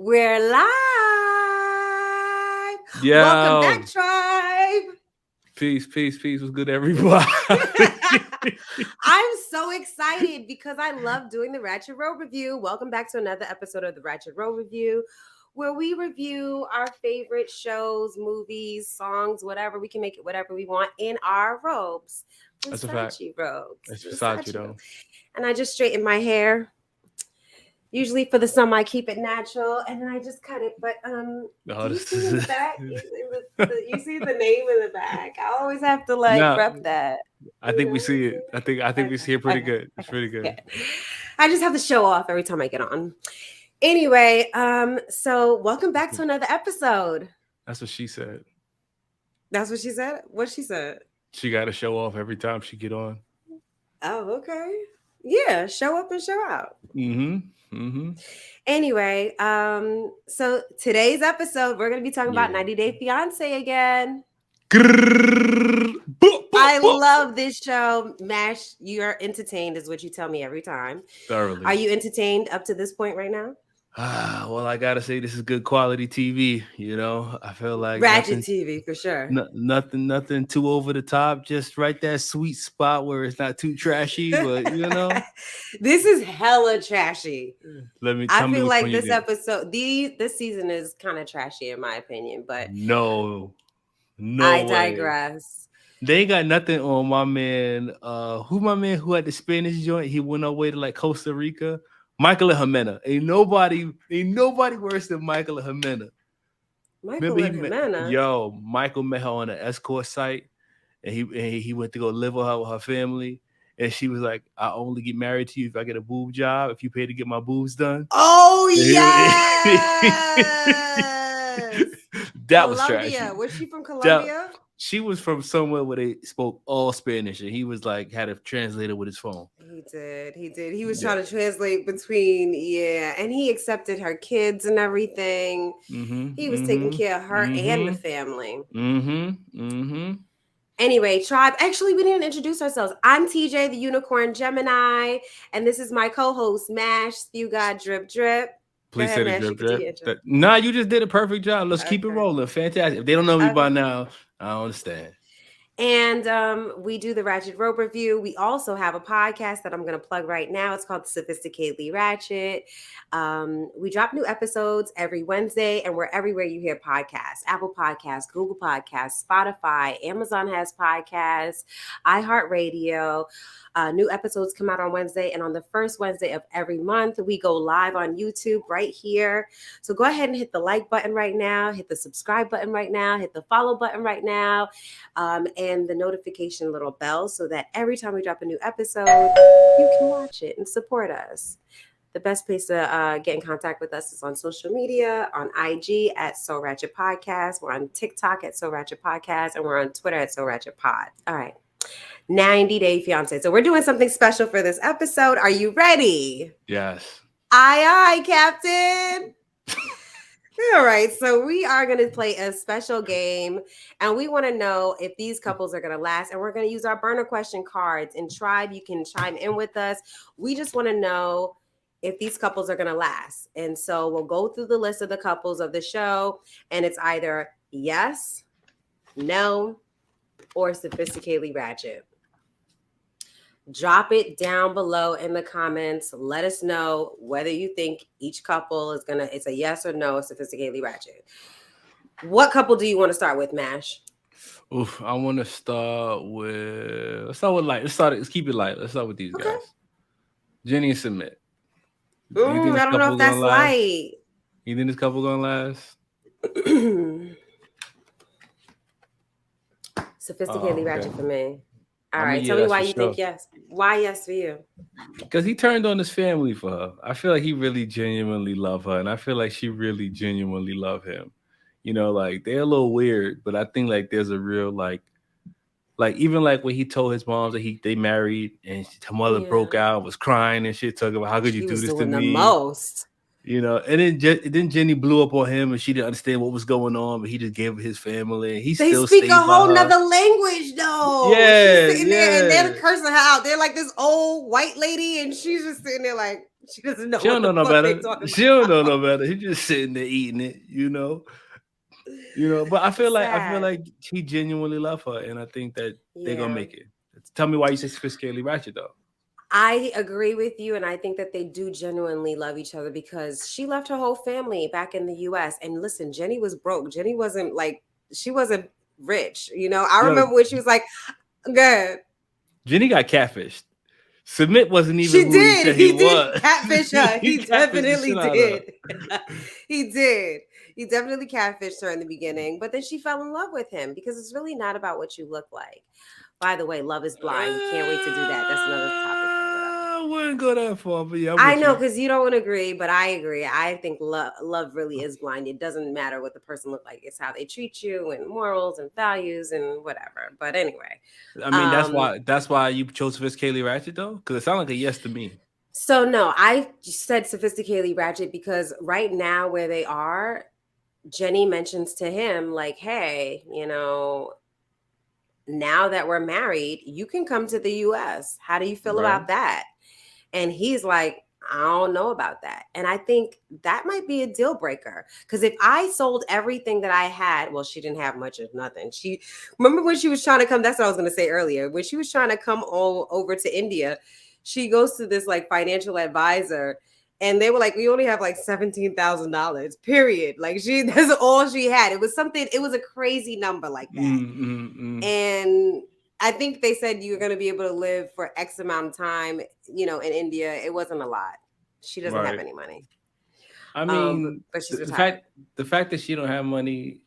We're live. Yeah. Welcome back, tribe. Peace. What's good, everybody? I'm so excited because I love doing the Ratchet Robe review. Welcome back to another episode of the Ratchet Robe review, where we review our favorite shows, movies, songs, whatever. We can make it whatever we want in our robes. That's a fact. Robes. It's Versace, though. And I just straighten my hair. Usually for the summer, I keep it natural, and then I just cut it. But do you see in the back? You see the name in the back. I always have to rep that. I think we see it. I think we see it pretty good. It's pretty good. Okay. I just have to show off every time I get on. Anyway, so welcome back to another episode. That's what she said. That's what she said? What she said? She got to show off every time she get on. Oh, okay. Yeah, show up and show out. Anyway, so today's episode, we're going to be talking about 90 Day Fiancé again. I love this show. Mash, you're entertained is what you tell me every time. Thoroughly. Are you entertained up to this point right now? Well, I gotta say this is good quality TV. You know, I feel like Ratchet TV for sure. Nothing too over the top. Just right that sweet spot where it's not too trashy, but you know, this is hella trashy. I feel like this episode, this season is kind of trashy in my opinion, but no, I digress. They ain't got nothing on my man. Who had the Spanish joint? He went away to like Costa Rica. Micheal and Jimena. Ain't nobody worse than Micheal and Jimena. Micheal met her on an escort site, and he went to go live with her family, and she was like, "I only get married to you if I get a boob job. If you pay to get my boobs done." Oh yes, that was trashy. Was she from Colombia? She was from somewhere where they spoke all Spanish, and he was like had a translator with his phone. He did. He was trying to translate between, and he accepted her kids and everything. He was taking care of her and the family. Anyway, tribe. Actually, we didn't introduce ourselves. I'm TJ, the Unicorn Gemini, and this is my co-host Mash. Spew God Drip Drip. Please say the drip drip. Nah, you just did a perfect job. Let's keep it rolling. Fantastic. If they don't know me by now, I don't understand. And we do the Ratchet Robe review. We also have a podcast that I'm going to plug right now. It's called Sophisticatedly Ratchet. We drop new episodes every Wednesday, and we're everywhere you hear podcasts. Apple Podcasts, Google Podcasts, Spotify, Amazon has podcasts, iHeartRadio. New episodes come out on Wednesday, and on the first Wednesday of every month, we go live on YouTube right here. So go ahead and hit the like button right now, hit the subscribe button right now, hit the follow button right now, and the notification little bell so that every time we drop a new episode, you can watch it and support us. The best place to get in contact with us is on social media, on IG at So Ratchet Podcast. We're on TikTok at So Ratchet Podcast, and we're on Twitter at So Ratchet Pod. All right. 90 Day Fiancé. So we're doing something special for this episode. Are you ready? Yes. Aye, Captain. All right. So we are going to play a special game, and we want to know if these couples are going to last. And we're going to use our burner question cards. And Tribe, you can chime in with us. We just want to know if these couples are going to last. And so we'll go through the list of the couples of the show, and it's either yes, no, or Sophisticatedly Ratchet. Drop it down below in the comments. Let us know whether you think each couple is it's a yes or no, Sophisticatedly Ratchet. What couple do you want to start with, Mash? Oof, I want to start with. Let's keep it light. Let's start with these guys. Jenny and Submit. I don't know if that's light. You think this couple gonna last? Sophisticatedly Ratchet for me. All right, tell me why you think yes. Why yes for you? Because he turned on his family for her. I feel like he really genuinely loved her, and I feel like she really genuinely loved him. You know, like they're a little weird, but I think like there's a real like even like when he told his mom that they married, and her mother broke out, was crying and shit, talking about how could you do this to me? The most. You know, and then Jenny blew up on him, and she didn't understand what was going on, but he just gave his family. And they speak a whole nother language, though. Yeah, she's sitting there and they're cursing her out. They're like this old white lady, and she's just sitting there like She doesn't know She what don't the know no fuck they better. talking She don't know about. no better. He just sitting there eating it, you know. But It's I feel sad. like he genuinely love her, and I think that they're gonna Yeah. make it. Tell me why you say sophisticatedly ratchet though. I agree with you, and I think that they do genuinely love each other because she left her whole family back in the US. And listen, Jenny was broke. Jenny wasn't like, she wasn't rich. I Yo, remember when she was like, good. Jenny got catfished. Submit wasn't even She who he did. said he He did was. catfish her. He He catfished the definitely shit out of her. did. He did. He definitely catfished her in the beginning, but then she fell in love with him because it's really not about what you look like. By the way, Love is Blind. Can't wait to do that. That's another topic, but whatever. I wouldn't go that far, but yeah, I'm I with know you. because you don't agree, but I agree. I think love really is blind. It doesn't matter what the person look like; it's how they treat you and morals and values and whatever. But anyway, I mean, um, that's why you chose sophisticatedly ratchet though, because it sounded like a yes to me. so no, I said sophisticatedly ratchet because right now where they are, Jenny mentions to him like, "Hey, now that we're married, you can come to the U.S. How do you feel Right. about that?" And he's like, I don't know about that. And I think that might be a deal breaker. Because if I sold everything that I had, well, she didn't have much of nothing. She remember when she was trying to come, that's what I was going to say earlier. When she was trying to come all over to India, she goes to this like financial advisor. And they were like, we only have like $17,000, period. Like that's all she had. It was something, it was a crazy number like that. And I think they said you were going to be able to live for X amount of time, in India. It wasn't a lot. She doesn't have Right. any money. I But, mean, but she's the, the retired. fact the fact that she don't have money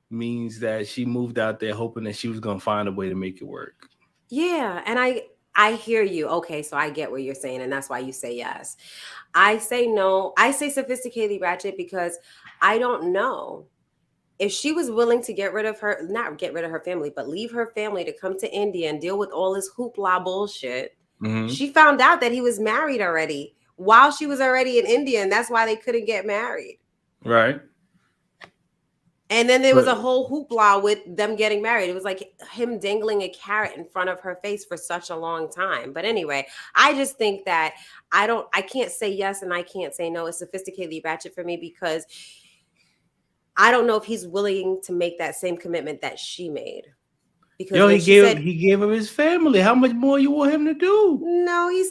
means that she moved out there hoping that she was gonna find a way to make it work. Yeah, and I hear you. Okay, so I get what you're saying, and that's why you say yes. I say no. I say sophisticatedly ratchet because I don't know if she was willing to get rid of her, not get rid of her family, but leave her family to come to India and deal with all this hoopla bullshit. Mm-hmm. She found out that he was married already while she was already in India, and that's why they couldn't get married. Right. And then there was But a whole hoopla with them getting married. It was like him dangling a carrot in front of her face for such a long time. But anyway, I just think that I can't say yes and I can't say no. It's sophisticatedly ratchet for me because I don't know if he's willing to make that same commitment that she made. Because yo, when she said, he gave him his family. How much more you want him to do? no, he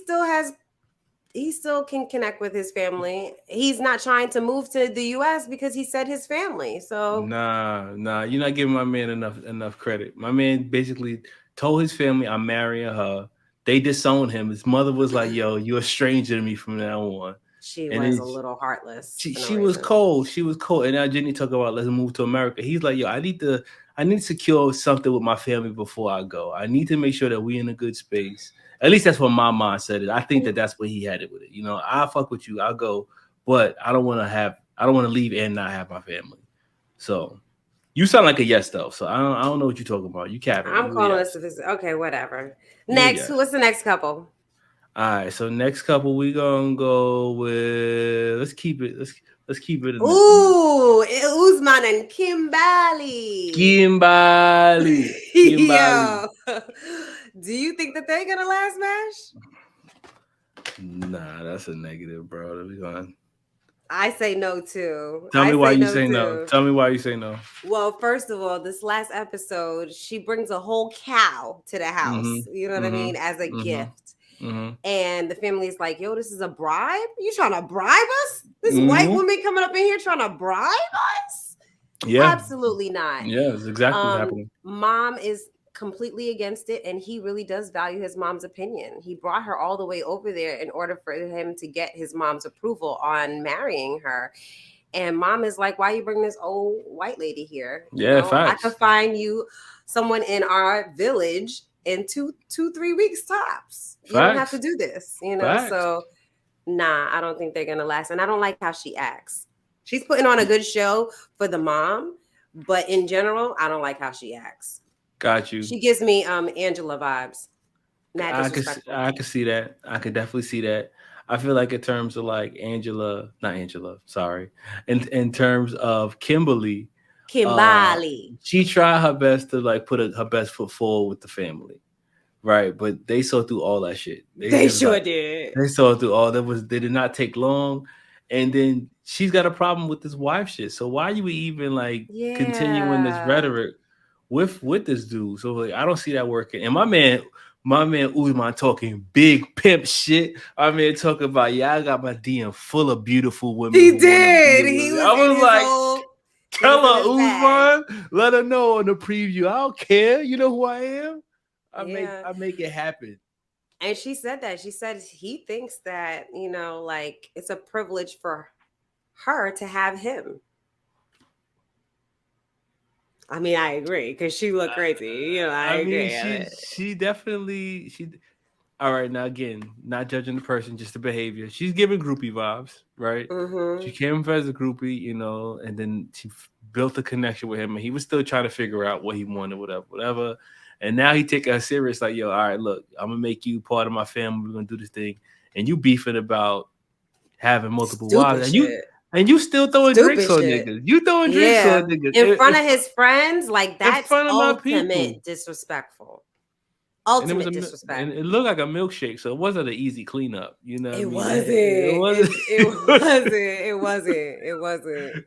still can connect with his family. He's not trying to move to the US because he said his family. So Nah, you're not giving my man enough credit. My man basically told his family, "I'm marrying her." They disowned him. His mother was like, "Yo, you're a stranger to me from now on." she And was then a little heartless for no she was reason. cold. She was cold. And now Jenny talk about let's move to America. He's like, "Yo, I need to secure something with my family before I go. I need to make sure that we in a good space." At least that's what my mind said it. I think that that's what he had it with it. I'll fuck with you. I'll go, but I don't want to leave and not have my family. So you sound like a yes though. So I don't know what you're talking about. You capping. I'm You a calling yes. this okay, whatever. You a Next, yes. what's the next couple? All right. So next couple we gonna go with let's keep it Ooh, Usman and Kimberly. Kimbali. Kimbali. Yo, do you think that they're gonna last match? Nah, that's a negative, bro. We going. I say no too. Tell me I why say you no say no. too. Tell me why you say no. Well, first of all, this last episode, she brings a whole cow to the Mm-hmm. house. You know what I mean? As a Mm-hmm. gift. Mm-hmm. And the family's like, yo, this is a bribe? You trying to bribe us? This white Mm-hmm. woman coming up in here trying to bribe us? Yeah. Absolutely not. Yeah, that's exactly what's happening. Mom is completely against it, and he really does value his mom's opinion. He brought her all the way over there in order for him to get his mom's approval on marrying her. And mom is like, why you bring this old white lady here? Yeah, I could facts. find you someone in our village in 3 weeks tops. You don't have to Facts. do this, Facts. so nah, I don't think they're gonna last. And I don't like how she acts. She's putting on a good show for the mom, but in general, I don't like how she acts. Got you. She gives me Angela vibes. Mad disrespectful. I could see that. I could definitely see that. I feel like in terms of like not Angela, sorry. In terms of Kimberly, uh Kimbali. she tried her best to like put her best foot forward with the family. right? But they saw through all that shit. They They was sure like, did. they saw through all that was. They did not take long, and then she's got a problem with this wife shit. So why you even like continuing this Yeah. rhetoric with this dude? So like, I don't see that working. And my man Uzman talking big pimp shit. I mean, talking about, yeah, I got my DM full of beautiful women He who want to be did. with He me. was I in was his like, whole, he tell was in her, his bag. Uzman, let her know on the preview. I don't care. You know who I am. I make Yeah. I make it happen. And she said that. She said he thinks that, like it's a privilege for her to have him. I mean, I agree because she looked crazy. I I mean, agree. she definitely she. All right, now again, not judging the person, just the behavior. She's giving groupie vibes, right? She Mm-hmm. came as a groupie, and then she built a connection with him, and he was still trying to figure out what he wanted, whatever, whatever. And now he take her serious, like, yo, all right, look, I'm gonna make you part of my family. We're gonna do this thing, and you beefing about having multiple wives, Stupid shit. and you still throwing drinks Stupid on shit. niggas. You throwing drinks Yeah. on niggas In front of his friends, like in that's front of my people. ultimate disrespectful. And it was Ultimate and disrespect. it looked like a milkshake, so it wasn't an easy cleanup. You know what I It mean? wasn't. It wasn't. It wasn't. It wasn't. It wasn't.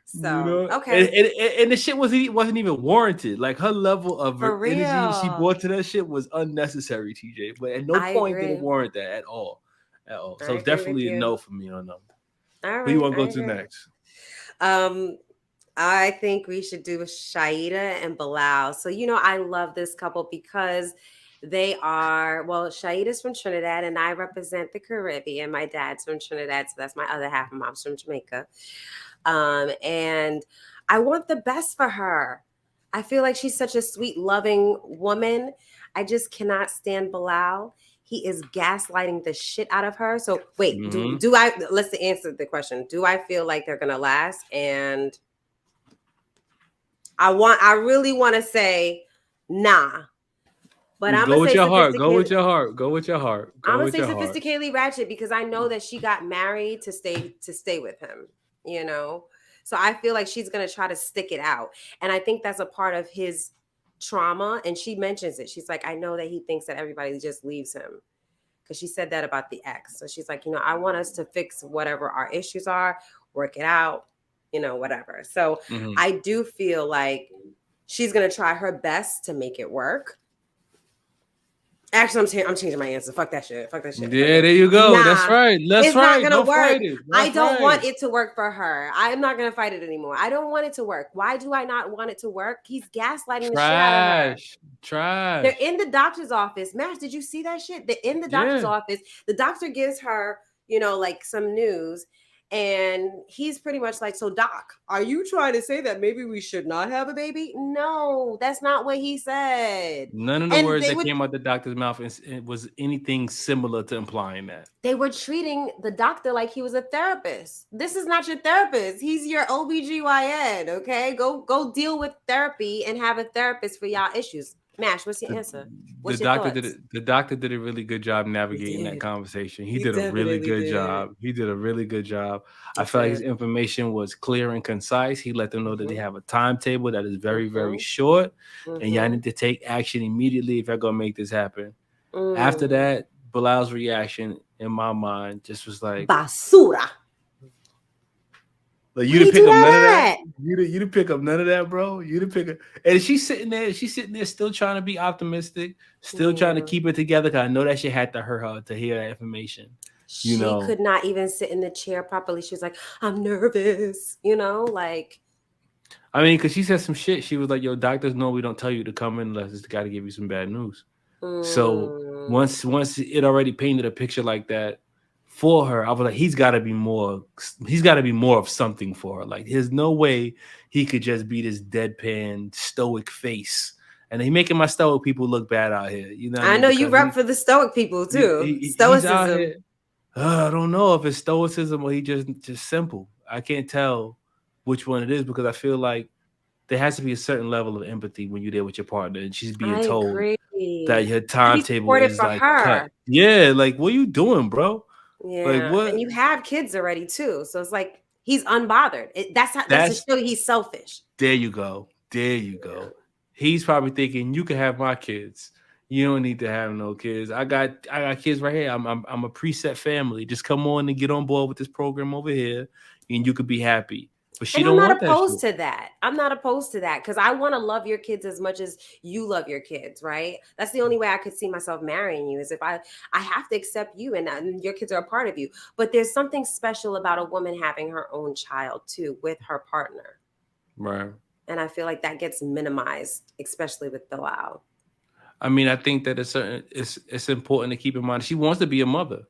So And, okay. and, and the shit wasn't even warranted. Like her level of For energy she real. brought to that shit was unnecessary, TJ. But at no I point did it agree. warrant that at all, at all. I So agree with definitely a you. no for me on them. All Who you right. want I to go to agree. next? Um, I think we should do Sheeheda and Bilal. So, I love this couple because they are, well, Sheeda's from Trinidad and I represent the Caribbean. My dad's from Trinidad, so that's my other half. My mom's from Jamaica. And I want the best for her. I feel like she's such a sweet, loving woman. I just cannot stand Bilal. He is gaslighting the shit out of her. So wait, do Mm-hmm. do I let's answer the question. Do I feel like they're gonna last? And I really want to say nah, but I'm Go gonna with say your heart. Go with sophisticated. your heart. Go with your heart. I'm Go gonna with say your heart. sophisticatedly ratchet because I know that she got married to stay with him. You know, so I feel like she's gonna try to stick it out, and I think that's a part of his trauma. And she mentions it. She's like, I know that he thinks that everybody just leaves him because she said that about the ex. So she's like, I want us to fix whatever our issues are, work it out, whatever. So Mm-hmm. I do feel like she's gonna try her best to make it work. Actually, I'm changing my answer. Fuck that shit. Fuck that shit. Fuck Yeah, that. there you go. That's Nah, right. That's it's not right. gonna Don't work. fight it. I That's don't right. want it to work for her. I'm not gonna fight it anymore. I don't want it to work. Why do I not want it to work? He's gaslighting the shit out of her. Trash. They're Trash. in the doctor's office. Mash, did you see that shit? They're in the doctor's Yeah. office. The doctor gives her, like some news. And he's pretty much like, so doc, are you trying to say that maybe we should not have a baby? No, that's not what he said. None of the And words that came out the doctor's mouth it was anything similar to implying that. they were treating the doctor like he was a therapist. This is not your therapist. He's your OBGYN, okay? Go deal with therapy and have a therapist for y'all issues. Mash, what's your The, answer? the What's your doctor did thoughts? it. The doctor did a really good job He navigating that did. conversation. He He did a really definitely good did. job. He did a really good job. I He felt like his did. information was clear and concise. He let them know that they Mm-hmm. have a timetable that is very, very Mm-hmm. short, and y'all Mm-hmm. need to take action immediately if y'all gonna make this happen. After Mm. that, Bilal's reaction in my mind just was Basura. like you Why didn't you pick do up none of that. that? You didn't pick up none of that, bro. You didn't pick up. And she's sitting there still trying to be optimistic, still trying to Yeah. keep it together. Cause I know that shit had to hurt her to hear that information. You She know. could not even sit in the chair properly. She was like, I'm nervous, like. I mean, cause she said some shit. She was like, "Yo, doctors know we don't tell you to come in unless it's got to give you some bad news." So Mm. once it already painted a picture like that for her, I was like, he's got to be more. He's got to be more of something for her. Like, there's no way he could just be this deadpan stoic face. And he making my stoic people look bad out here. You know what I I mean? know you Because rep for the stoic people too. he's out Stoicism. here. I don't know if it's stoicism or he just simple. I can't tell which one it is because I feel like there has to be a certain level of empathy when you're there with your partner and she's being I told agree. that your To be timetable supportive is for like cut. her. Yeah, like what are you doing, bro? Like Yeah. what? And you have kids already too. So it's like he's unbothered. That's to That's show he's selfish. there you go. There you Yeah. go. He's probably thinking you can have my kids. You don't need to have no kids. I got kids right here. I'm a preset family. Just come on and get on board with this program over here, and you could be happy. But she And I'm don't not want that opposed shit. to that. I'm not opposed to that because I want to love your kids as much as you love your kids, right? That's the only way I could see myself marrying you is if I have to accept you and your kids are a part of you. But there's something special about a woman having her own child too with her partner. Right. And I feel like that gets minimized, especially with Bilal. I mean, I think that it's important to keep in mind she wants to be a mother.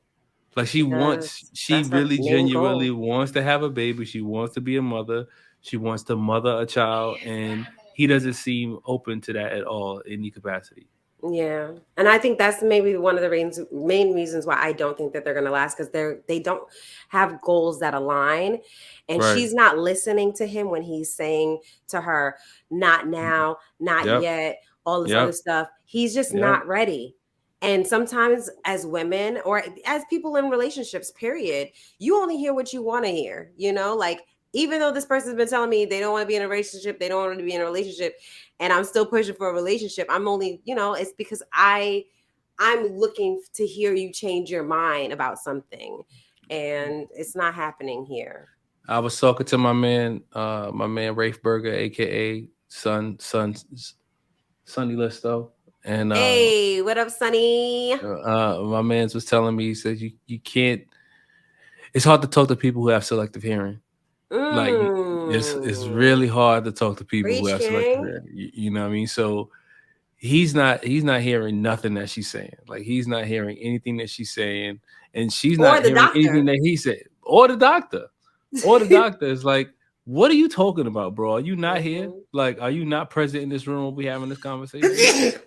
Like She does. she That's her really main genuinely goal. wants to have a baby. She wants to be a mother. She wants to mother a child, and he doesn't seem open to that at all in any capacity. Yeah, and I think that's maybe one of the main reasons why I don't think that they're going to last because they don't have goals that align, and Right. she's not listening to him when he's saying to her, "Not now, not Yep. yet," all this other Yep. stuff. He's just Yep. not ready. And sometimes, as women or as people in relationships, period, you only hear what you want to hear. You know, like even though this person's been telling me they don't want to be in a relationship, they don't want to be in a relationship and I'm still pushing for a relationship. I'm only, it's because I'm looking to hear you change your mind about something. And it's not happening here. I was talking to my man Rafe Berger, aka Sonny Listo, and Hey, what up, Sonny? my man's was telling me he said you can't. It's hard to talk to people who have selective hearing. Like it's Mm. really hard to talk to people who Preach, have selective King. hearing. You know what I mean? So he's not hearing nothing that she's saying. Like he's not hearing anything that she's saying, and she's Or not the hearing anything doctor. that he said. Or the doctor. Or the doctor is like, what are you talking about, bro? Are you not here? Mhm. Like, are you not present in this room when we having this conversation?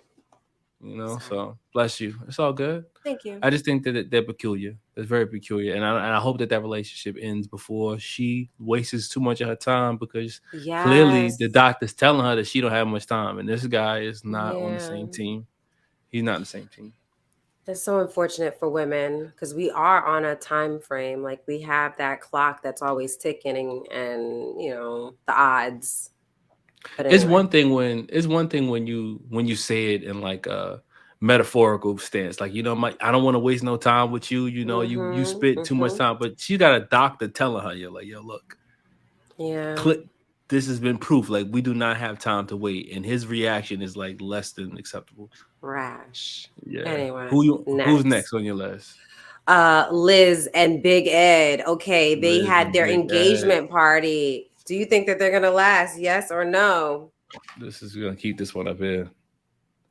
You know, Sorry. so bless you. It's all good. Thank you. I just think that they're peculiar. It's very peculiar, and I hope that relationship ends before she wastes too much of her time because clearly Yes. the doctor's telling her that she don't have much time, and this guy is not on the Yeah. same team. He's not on the same team. That's so unfortunate for women because we are on a time frame. Like we have that clock that's always ticking and the odds. But anyway. It's one thing when you say it in like a metaphorical stance, like I don't want to waste no time with you. You know, you Mm-hmm. spent too much Mm-hmm. time, but she got a doctor telling her, you're like, yo, look, Yeah. click. This has been proof. Like we do not have time to wait, and his reaction is like less than acceptable. Rash. Yeah. Anyway, Who's next. next on your list? Liz and Big Ed. Okay, they Liz had and their Big Ed. engagement party. Do you think that they're gonna last? Yes or no? This is gonna keep this one up here.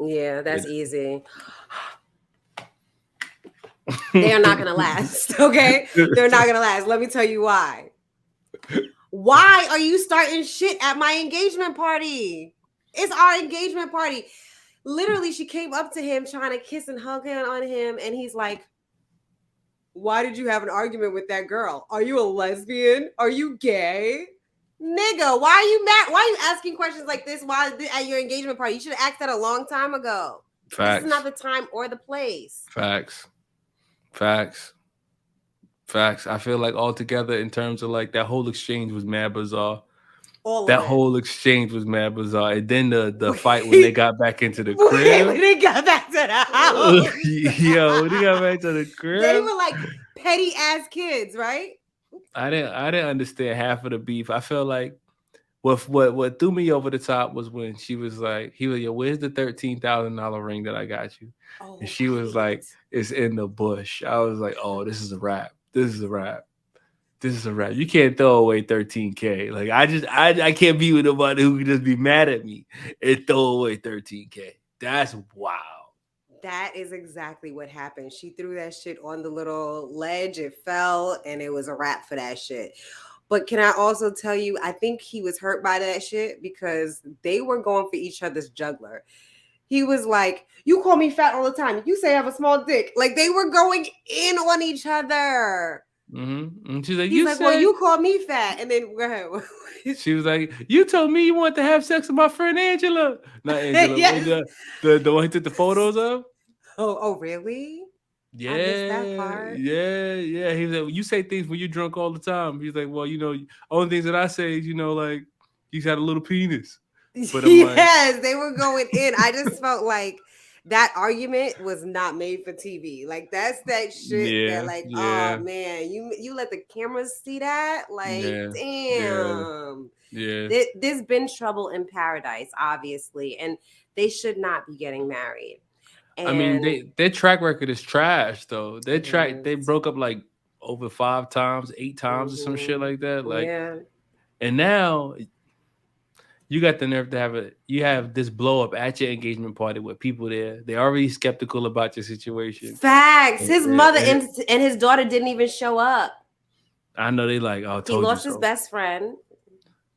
Yeah, that's It- easy. They are not gonna last. Okay, they're not gonna last. Let me tell you why. Why are you starting shit at my engagement party? It's our engagement party. Literally, she came up to him trying to kiss and hug him on him, and he's like, "Why did you have an argument with that girl? Are you a lesbian? Are you gay?" Nigga, why are you mad? Why are you asking questions like this while at your engagement party? You should have asked that a long time ago. This is not Facts. the time or the place. Facts. Facts. Facts. I feel like altogether, in terms of like that whole exchange was mad bizarre. All of That it. whole exchange was mad bizarre. And then the fight when they When got back into the crib. they got back to the house, Yo, when they got back to the they crib, were like petty ass kids, right? I didn't understand half of the beef. I feel like what threw me over the top was when she was like, he was, yo, where's the $13,000 ring that I got you? And Oh, she was right. like, it's in the bush. I was like, oh, this is a wrap. This is a wrap. This is a wrap. You can't throw away 13K. Like I can't be with nobody who can just be mad at me and throw away 13K. That's wow. That is exactly what happened. She threw that shit on the little ledge, it fell, and it was a wrap for that shit. But can I also tell you, I think he was hurt by that shit because they were going for each other's juggler. He was like, "You call me fat all the time. You say I have a small dick." Like they were going in on each other. And she's like, He's you like, "Well, said you call me fat," and then go ahead. she was like, you told me you wanted to have sex with my friend Angela. Not Angela. What was Yes. the one he took the photos of? Oh, really? I missed that Yeah, part. yeah, yeah. He was like, you say things when you're drunk all the time. He's like, well, only things that I say is, like, you got a little penis. But I'm like, Yes, they were going in. I just felt like that argument was not made for TV. Like that's that shit that Yeah, like, oh yeah, man, you let the cameras see that? Like, yeah, yeah, damn. yeah. There's been trouble in paradise, obviously, and they should not be getting married. I mean, And their track record is trash though. it They is. broke up like over 5 times, 8 times, or some shit Mhm. like that. Like, Yeah. and now you got the nerve to you have this blow up at your engagement party with people there. They're already skeptical about your situation. Facts. And- His and- mother and and his daughter didn't even show up. I know they like, oh, He told you lost his so. best friend.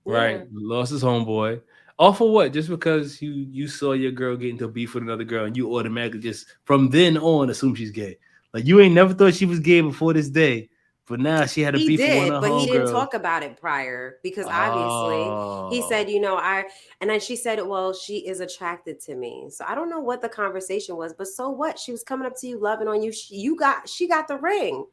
Right. Yeah. Lost his homeboy. All for what? Just because you saw your girl get into a beef with another girl and you automatically just from then on assume she's gay. Like you ain't never thought she was gay before this day. But now she had a He beef with one did, of her but he didn't homegirls. talk about it prior because obviously he Oh. said, and then she said, well, she is attracted to me. So I don't know what the conversation was, but so what? She was coming up to you, loving on you. She got the ring.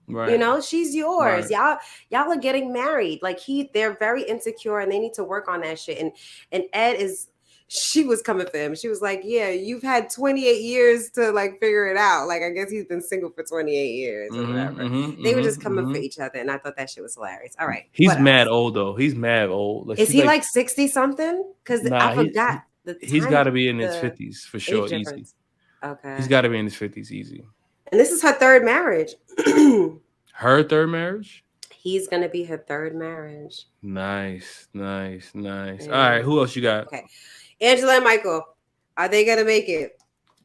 Right. She's yours. Right. Y'all are getting married. Like they're very insecure and they need to work on that shit. And Ed is she was coming for him. She was like, yeah, you've had 28 years to like figure it out. Like I guess he's been single for 28 years or whatever. They were just coming for each other and I thought that shit was hilarious. All right. He's What mad else? old though. He's mad old. Like Is she's he like, like 60 something? Because I nah, forgot the he's time, gotta be in his the 50s for sure. age Easy. difference. Okay. He's gotta be in his 50s easy. And this is her third marriage. Her third marriage? He's gonna be her third marriage. Nice, nice, nice. All Yeah. right, who else you got? Okay. Angela and Michael, are they gonna make it?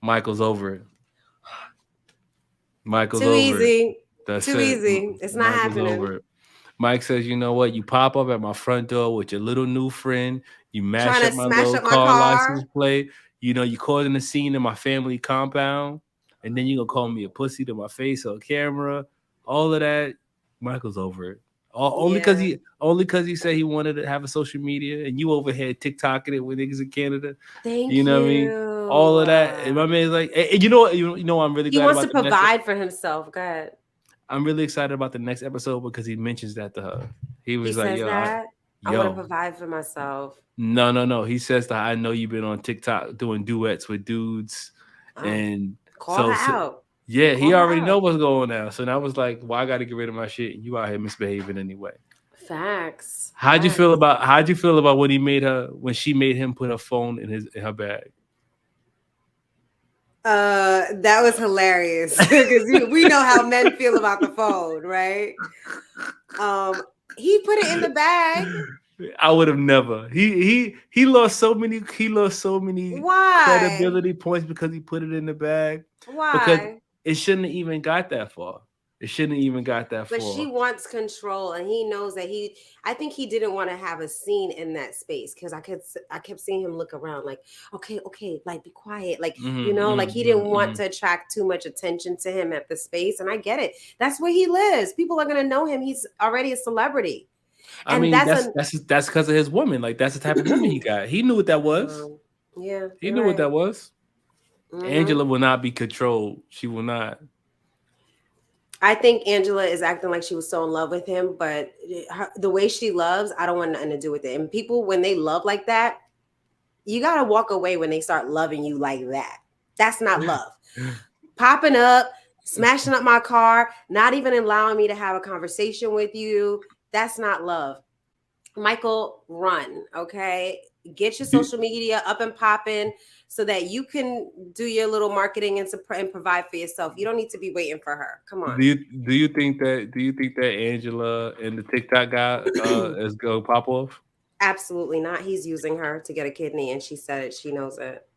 Michael's over it. Michael's Too over it. easy. That's Too it. easy. It's not Michael's happening. over it. Mike says, you know what? You pop up at my front door with your little new friend. You mash Trying up to my smash little up my car license car. plate. You causing a scene in my family compound. And then you going to call me a pussy to my face on camera. All of that. Michael's over it. Only because he said he wanted to have a social media and you over here TikToking it with niggas in Canada. Thank You know what I mean? All of that. And my man's like, and you know what? You know I'm really he glad wants to about the next. provide for himself. Go ahead. I'm really excited about the next episode because he mentions that to her. He was He like, says that I want to yo, provide for myself. no. He says that I know you've been on TikTok doing duets with dudes. And Call her out. Yeah, Call he her already know out. what's going on. So now I was like, well, I got to get rid of my shit. And you out here misbehaving anyway. Facts. How'd you feel about when she made him put her phone in her bag? That was hilarious because we know how men feel about the phone, right? He put it in the bag. I would have never. He lost so many. Why? Credibility points because he put it in the bag. Why? Because it shouldn't have even got that far. It shouldn't have even got that far. But she wants control, and he knows that I think he didn't want to have a scene in that space because I kept seeing him look around like, okay, like be quiet, like like he didn't want to attract too much attention to him at the space, and I get it. That's where he lives. People are gonna know him. He's already a celebrity. I mean, that's because of his woman. Like that's the type of woman he got. He knew what that was. Yeah, he knew what that was. Mm-hmm. Angela will not be controlled. She will not. I think Angela is acting like she was so in love with him, but the way she loves, I don't want nothing to do with it. And people, when they love like that, you got to walk away when they start loving you like that. That's not love. Popping up, smashing up my car, not even allowing me to have a conversation with you. That's not love. Michael, run, okay? Get your social media up and popping so that you can do your little marketing and provide for yourself. You don't need to be waiting for her. Come on. Do you think that Angela and the TikTok guy is gonna pop off? Absolutely not. He's using her to get a kidney, and she said it. She knows it.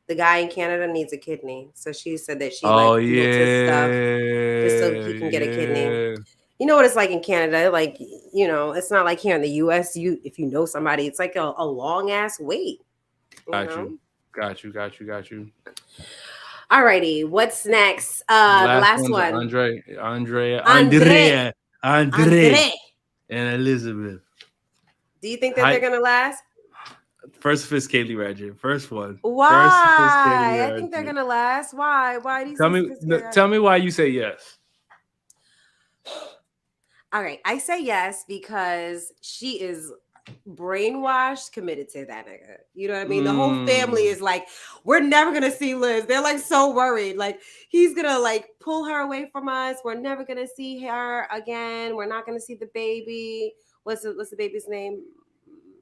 The guy in Canada needs a kidney, so she said that she deals his stuff just so he can get a kidney. You know what it's like in Canada, like it's not like here in the U.S. If you know somebody, it's like a long ass wait. Got you. Alrighty, what's next? The last one. Andrei, and Elizabeth. Do you think that they're gonna last? First Sophisticatedly Ratchet. First one. Why? I think they're gonna last. Why? Why do you tell me why you say yes? All right, I say yes because she is brainwashed, committed to that nigga. You know what I mean? The whole family is like, we're never gonna see Liz. They're like so worried. Like he's gonna like pull her away from us. We're never gonna see her again. We're not gonna see the baby. What's the baby's name?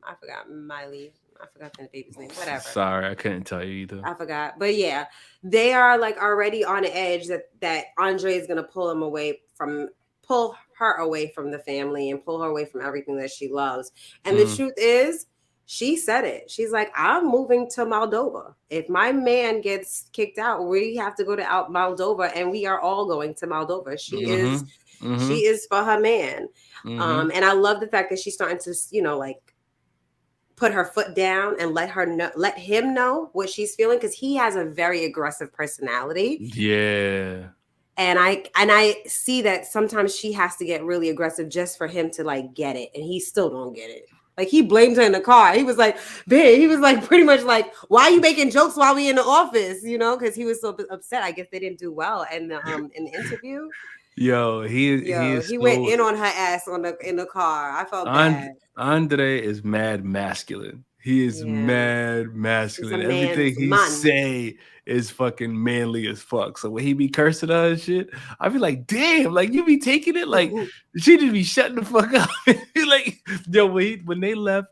I forgot. Miley. I forgot the baby's name. Whatever. Sorry, I couldn't tell you either. I forgot. But yeah, they are like already on the edge that Andrei is gonna pull her away from the family and pull her away from everything that she loves. And the truth is, she said it. She's like, I'm moving to Moldova. If my man gets kicked out, we have to go to Moldova, and we are all going to Moldova. She is for her man. And I love the fact that she's starting to, like put her foot down and let him know what she's feeling, because he has a very aggressive personality. Yeah. And I see that sometimes she has to get really aggressive just for him to like get it, and he still don't get it. Like he blamed her in the car. He was like, babe, he was like pretty much like, why are you making jokes while we in the office? Because he was so upset. I guess they didn't do well in the interview. He went in on her ass in the car. I felt bad. Andrei is mad masculine. He is mad masculine. Everything he say is fucking manly as fuck. So when he be cursing her and shit, I be like, damn, like you be taking it like she just be shutting the fuck up. Like, yo, when they left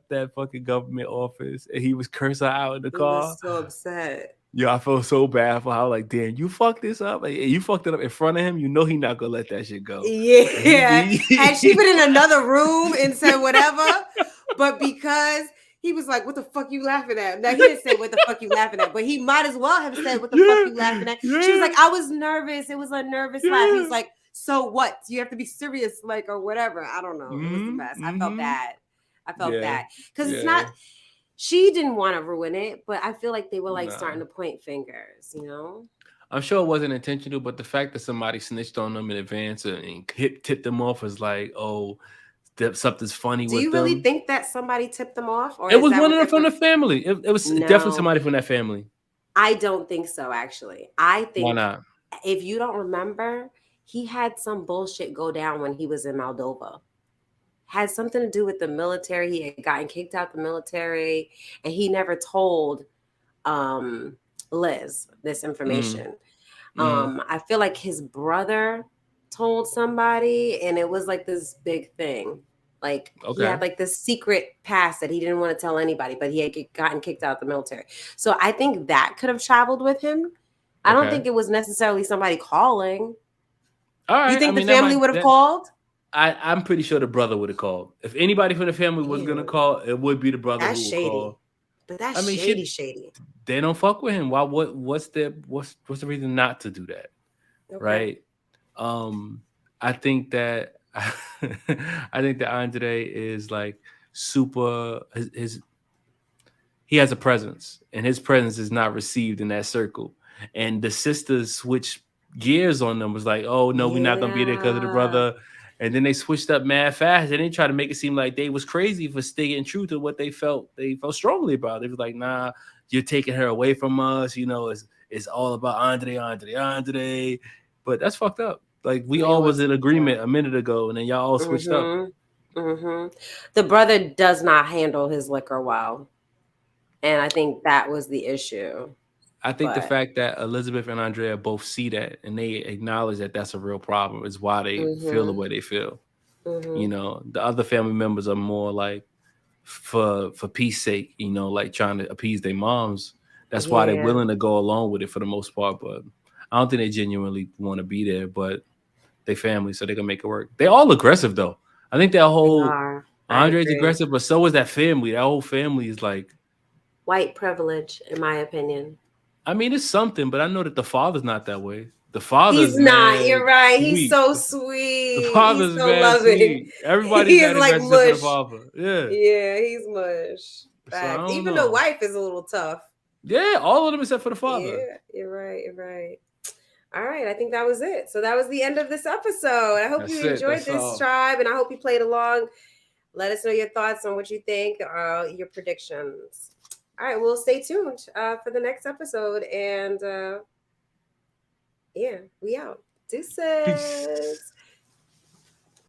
that fucking government office and he was cursing her out in the car, was so upset. Yo, I felt so bad for how, like, damn, you fucked this up. Like, you fucked it up in front of him. You know he not gonna let that shit go. Yeah. Had she been in another room and said whatever, but because he was like, what the fuck you laughing at? Now, he didn't say what the fuck you laughing at, but he might as well have said what the fuck you laughing at. She was like, I was nervous. It was a nervous laugh. He's like, so what? You have to be serious, like, or whatever. I don't know. It was the best. I felt bad. Bad. Because it's not... She didn't want to ruin it, but I feel like they were like starting to point fingers, I'm sure it wasn't intentional, but the fact that somebody snitched on them in advance and tipped them off was like, oh, something's funny with them. Do you really think that somebody tipped them off? Or it was one of them from the family. It was definitely somebody from that family. I don't think so, actually. I think... Why not? If you don't remember, he had some bullshit go down when he was in Moldova. Had something to do with the military. He had gotten kicked out the military, and he never told Liz this information. I feel like his brother told somebody, and it was like this big thing. Like he had like this secret past that he didn't want to tell anybody, but he had gotten kicked out the military. So I think that could have traveled with him. I don't think it was necessarily somebody calling. All right. You think the family would have called? I'm pretty sure the brother would have called. If anybody from the family was gonna call, it would be the brother who would call. But that's shady. They don't fuck with him. Why? What's the reason not to do that? Okay. Right? I think that Andrei is like super. He has a presence, and his presence is not received in that circle. And the sisters switch gears on them. Was like, oh no, we're not gonna be there because of the brother. And then they switched up mad fast, and they tried to make it seem like they was crazy for staying true to what they felt. They felt strongly about. They was like, nah, you're taking her away from us. It's all about Andrei. But that's fucked up. Like we all was in agreement a minute ago, and then y'all all switched up. The brother does not handle his liquor well, and I think that was the issue. I think the fact that Elizabeth and Andrea both see that and they acknowledge that that's a real problem is why they feel the way they feel. The other family members are more like for peace sake, like trying to appease their moms. That's why they're willing to go along with it for the most part. But I don't think they genuinely want to be there, but they family, so they can make it work. They're all aggressive though. I think that whole Andre's aggressive, but so is that family. That whole family is like white privilege, in my opinion. I mean, it's something, but I know that the father's not that way. The father's not. You're right. Sweet. He's so sweet. The father's so loving. Sweet. Everybody's got like mush. For the father. Yeah, he's mush. So even the wife is a little tough. Yeah, all of them except for the father. Yeah, you're right. All right, I think that was it. So that was the end of this episode. I hope you enjoyed this, tribe, and I hope you played along. Let us know your thoughts on what you think, your predictions. All right, we'll stay tuned for the next episode. And we out. Deuces. Peace.